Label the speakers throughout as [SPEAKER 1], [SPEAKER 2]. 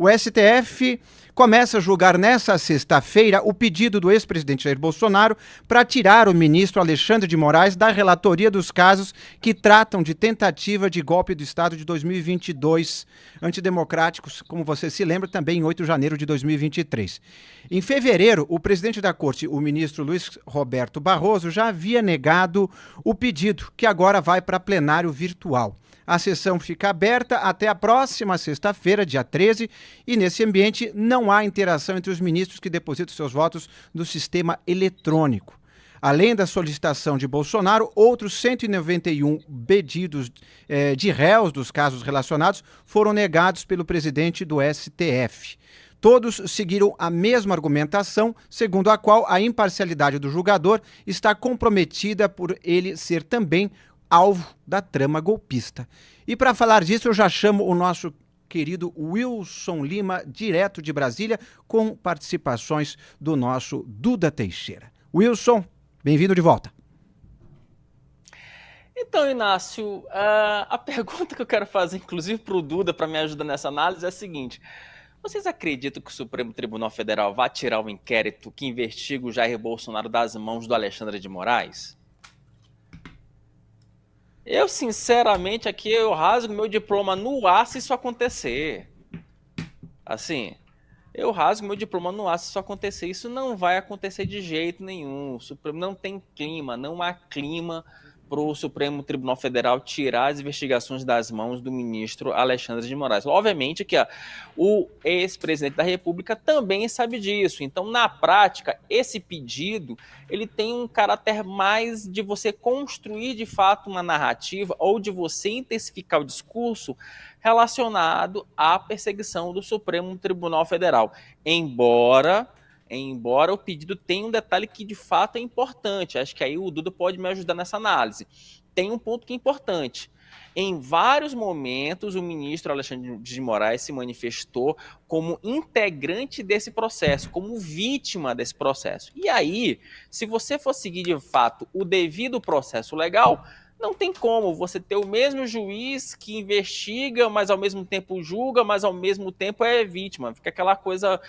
[SPEAKER 1] O STF começa a julgar nesta sexta-feira o pedido do ex-presidente Jair Bolsonaro para tirar o ministro Alexandre de Moraes da relatoria dos casos que tratam de tentativa de golpe do Estado de 2022, antidemocráticos, como você se lembra, também em 8 de janeiro de 2023. Em fevereiro, o presidente da Corte, o ministro Luiz Roberto Barroso, já havia negado o pedido, que agora vai para plenário virtual. A sessão fica aberta até a próxima sexta-feira, dia 13, e nesse ambiente não há interação entre os ministros que depositam seus votos no sistema eletrônico. Além da solicitação de Bolsonaro, outros 191 pedidos de réus dos casos relacionados foram negados pelo presidente do STF. Todos seguiram a mesma argumentação, segundo a qual a imparcialidade do julgador está comprometida por ele ser também alvo da trama golpista. E para falar disso, eu já chamo o nosso querido Wilson Lima, direto de Brasília, com participações do nosso Duda Teixeira. Wilson, bem-vindo de volta.
[SPEAKER 2] Então, Inácio, a pergunta que eu quero fazer, inclusive para o Duda, para me ajudar nessa análise, é a seguinte: vocês acreditam que o Supremo Tribunal Federal vai tirar o inquérito que investiga o Jair Bolsonaro das mãos do Alexandre de Moraes? Eu, sinceramente, aqui eu rasgo meu diploma no ar se isso acontecer. Assim, eu rasgo meu diploma no ar se isso acontecer. Isso não vai acontecer de jeito nenhum. O Supremo não tem clima, não há clima para o Supremo Tribunal Federal tirar as investigações das mãos do ministro Alexandre de Moraes. Obviamente que o ex-presidente da República também sabe disso. Então, na prática, esse pedido ele tem um caráter mais de você construir de fato uma narrativa ou de você intensificar o discurso relacionado à perseguição do Supremo Tribunal Federal. Embora o pedido tenha um detalhe que de fato é importante, acho que aí o Duda pode me ajudar nessa análise. Tem um ponto que é importante. Em vários momentos, o ministro Alexandre de Moraes se manifestou como integrante desse processo, como vítima desse processo. E aí, se você for seguir de fato o devido processo legal, não tem como você ter o mesmo juiz que investiga, mas ao mesmo tempo julga, mas ao mesmo tempo é vítima. Fica aquela coisa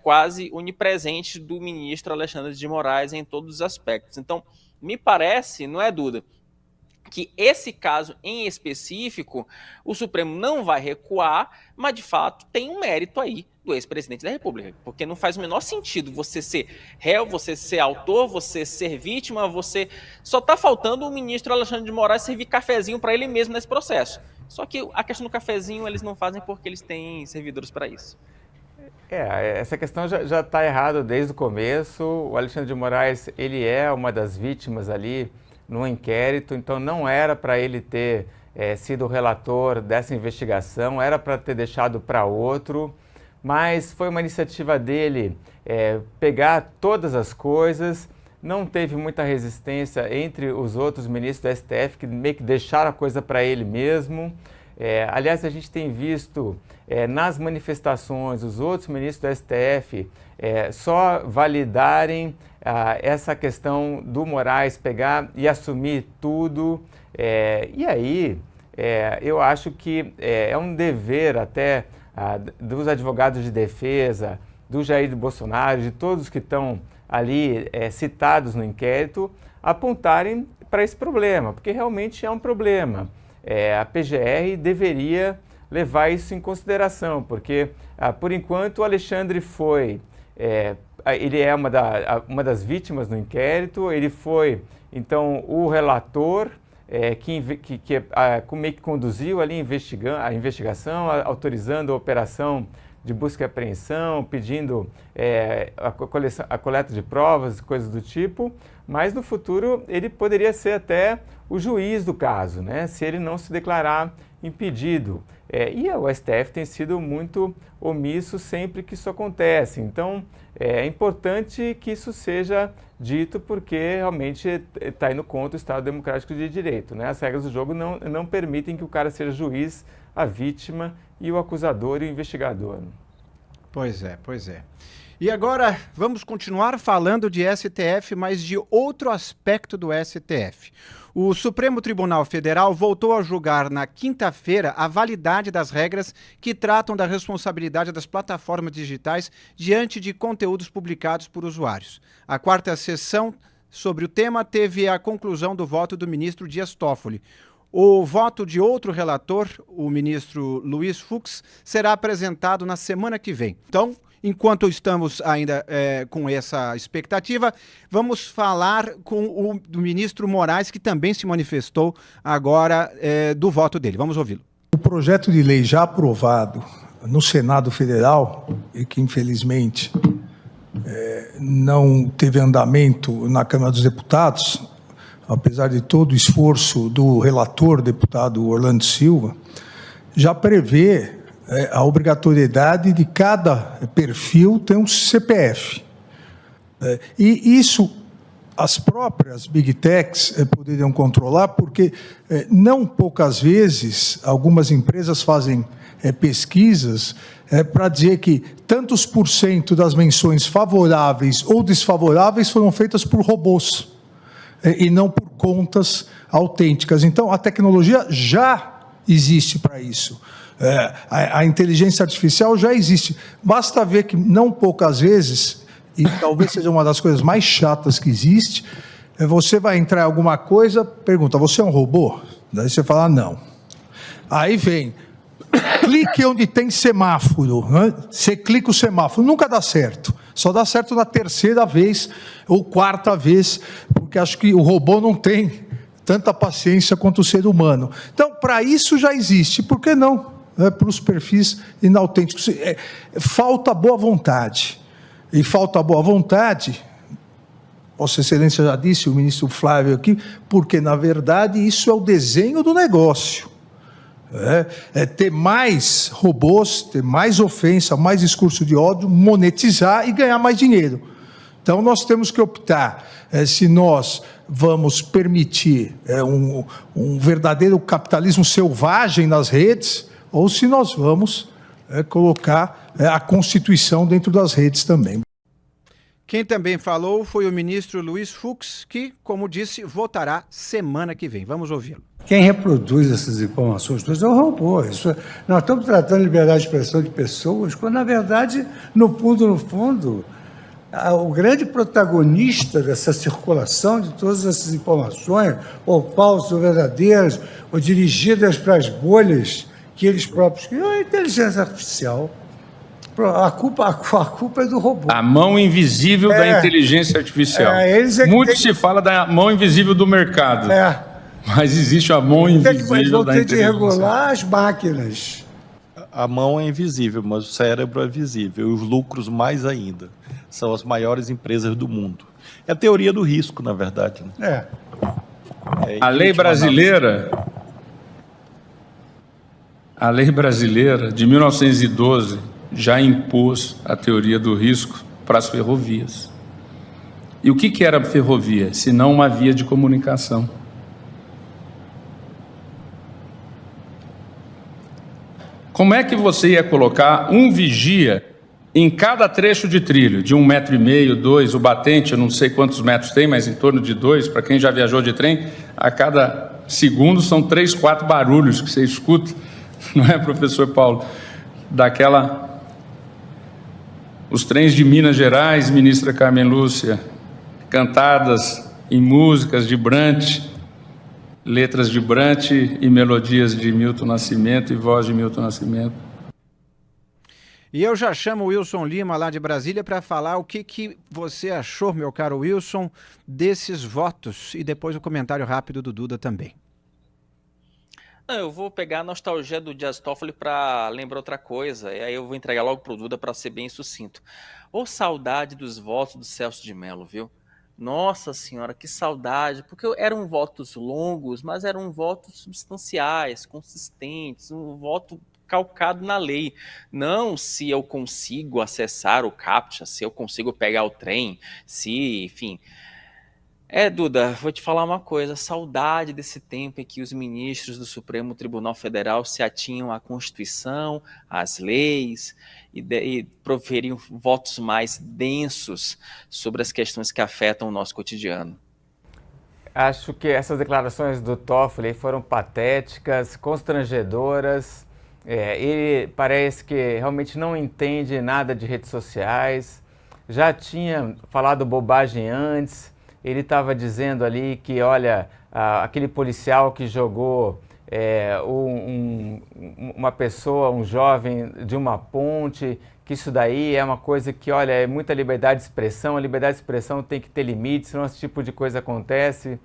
[SPEAKER 2] quase onipresente do ministro Alexandre de Moraes em todos os aspectos. Então, me parece, não é, Duda, que esse caso em específico, o Supremo não vai recuar, mas de fato tem um mérito aí do ex-presidente da República, porque não faz o menor sentido você ser réu, você ser autor, você ser vítima, você só está faltando o ministro Alexandre de Moraes servir cafezinho para ele mesmo nesse processo. Só que a questão do cafezinho eles não fazem porque eles têm servidores para isso.
[SPEAKER 3] Essa questão já está errada desde o começo. O Alexandre de Moraes, ele é uma das vítimas ali no inquérito, então não era para ele ter sido o relator dessa investigação, era para ter deixado para outro, mas foi uma iniciativa dele pegar todas as coisas, não teve muita resistência entre os outros ministros do STF, que meio que deixaram a coisa para ele mesmo. Aliás, a gente tem visto nas manifestações os outros ministros do STF só validarem essa questão do Moraes pegar e assumir tudo. E aí, eu acho que é um dever até dos advogados de defesa, do Jair Bolsonaro, de todos que estão ali citados no inquérito, apontarem para esse problema, porque realmente é um problema. A PGR deveria levar isso em consideração, porque, por enquanto, o Alexandre ele é uma das vítimas no inquérito, ele foi, então, o relator que meio que conduziu ali a investigação, autorizando a operação de busca e apreensão, pedindo a coleta de provas, coisas do tipo, mas no futuro ele poderia ser até o juiz do caso, né, se ele não se declarar impedido. E o STF tem sido muito omisso sempre que isso acontece. Então, é importante que isso seja dito porque realmente está indo contra o Estado Democrático de Direito, né? As regras do jogo não permitem que o cara seja juiz, a vítima e o acusador e o investigador.
[SPEAKER 1] Pois é, pois é. E agora vamos continuar falando de STF, mas de outro aspecto do STF. O Supremo Tribunal Federal voltou a julgar na quinta-feira a validade das regras que tratam da responsabilidade das plataformas digitais diante de conteúdos publicados por usuários. A quarta sessão sobre o tema teve a conclusão do voto do ministro Dias Toffoli. O voto de outro relator, o ministro Luiz Fux, será apresentado na semana que vem. Então, enquanto estamos ainda com essa expectativa, vamos falar com o ministro Moraes, que também se manifestou agora do voto dele. Vamos ouvi-lo.
[SPEAKER 4] O projeto de lei já aprovado no Senado Federal, e que infelizmente não teve andamento na Câmara dos Deputados, apesar de todo o esforço do relator, deputado Orlando Silva, já prevê a obrigatoriedade de cada perfil ter um CPF. E isso as próprias Big Techs poderiam controlar, porque não poucas vezes algumas empresas fazem pesquisas para dizer que tantos por cento das menções favoráveis ou desfavoráveis foram feitas por robôs e não por contas autênticas. Então, a tecnologia já existe para isso. A inteligência artificial já existe. Basta ver que, não poucas vezes, e talvez seja uma das coisas mais chatas que existe, você vai entrar em alguma coisa, pergunta, você é um robô? Daí você fala, não. Aí vem, clique onde tem semáforo, né? Você clica o semáforo, nunca dá certo. Só dá certo na terceira vez ou quarta vez, porque acho que o robô não tem tanta paciência quanto o ser humano. Então, para isso já existe, por que não? Para os perfis inautênticos. Falta boa vontade. E falta boa vontade, Vossa Excelência já disse, o ministro Flávio aqui, porque, na verdade, isso é o desenho do negócio. Ter mais robôs, ter mais ofensa, mais discurso de ódio, monetizar e ganhar mais dinheiro. Então, nós temos que optar se nós vamos permitir um verdadeiro capitalismo selvagem nas redes, ou se nós vamos colocar a Constituição dentro das redes também.
[SPEAKER 1] Quem também falou foi o ministro Luiz Fux, que, como disse, votará semana que vem. Vamos ouvi-lo.
[SPEAKER 5] Quem reproduz essas informações todas é o robô. Nós estamos tratando de liberdade de expressão de pessoas, quando, na verdade, no fundo, o grande protagonista dessa circulação de todas essas informações, ou falsas ou verdadeiras, ou dirigidas para as bolhas que eles próprios criam, é a inteligência artificial. A culpa é do robô.
[SPEAKER 6] A mão invisível da inteligência artificial. Muito se fala da mão invisível do mercado. Mas existe a mão invisível da inteligência.
[SPEAKER 5] De regular as máquinas.
[SPEAKER 7] A mão é invisível, mas o cérebro é visível. E os lucros mais ainda. São as maiores empresas do mundo. É a teoria do risco, na verdade. Né?
[SPEAKER 6] A lei brasileira de 1912 já impôs a teoria do risco para as ferrovias. E o que era a ferrovia? Se não uma via de comunicação. Como é que você ia colocar um vigia em cada trecho de trilho, de 1,5 m, 2, o batente, eu não sei quantos metros tem, mas em torno de 2, para quem já viajou de trem, a cada segundo são 3, 4 barulhos que você escuta, não é, professor Paulo? Os trens de Minas Gerais, ministra Carmen Lúcia, cantadas em músicas de Brant, letras de Brant e melodias de Milton Nascimento e voz de Milton Nascimento.
[SPEAKER 1] E eu já chamo o Wilson Lima, lá de Brasília, para falar o que você achou, meu caro Wilson, desses votos, e depois o comentário rápido do Duda também.
[SPEAKER 2] Eu vou pegar a nostalgia do Dias Toffoli para lembrar outra coisa, e aí eu vou entregar logo pro Duda para ser bem sucinto. Ô, saudade dos votos do Celso de Mello, viu? Nossa senhora, que saudade, porque eram votos longos, mas eram votos substanciais, consistentes, um voto calcado na lei. Não se eu consigo acessar o CAPTCHA, se eu consigo pegar o trem, se, enfim... Duda, vou te falar uma coisa, saudade desse tempo em que os ministros do Supremo Tribunal Federal se atinham à Constituição, às leis e proferiam votos mais densos sobre as questões que afetam o nosso cotidiano.
[SPEAKER 3] Acho que essas declarações do Toffoli foram patéticas, constrangedoras. Ele parece que realmente não entende nada de redes sociais, já tinha falado bobagem antes. Ele estava dizendo ali que, olha, aquele policial que jogou uma pessoa, um jovem, de uma ponte, que isso daí é uma coisa que, olha, é muita liberdade de expressão, a liberdade de expressão tem que ter limites, senão esse tipo de coisa acontece.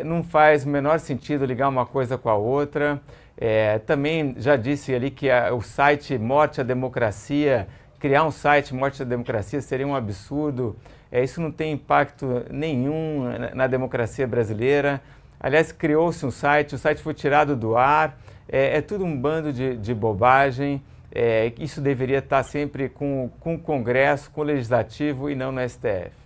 [SPEAKER 3] Não faz o menor sentido ligar uma coisa com a outra. Também já disse ali que o site Morte à Democracia, criar um site Morte à Democracia seria um absurdo. Isso não tem impacto nenhum na democracia brasileira. Aliás, criou-se um site, o site foi tirado do ar. É tudo um bando de bobagem. Isso deveria estar sempre com o Congresso, com o Legislativo e não no STF.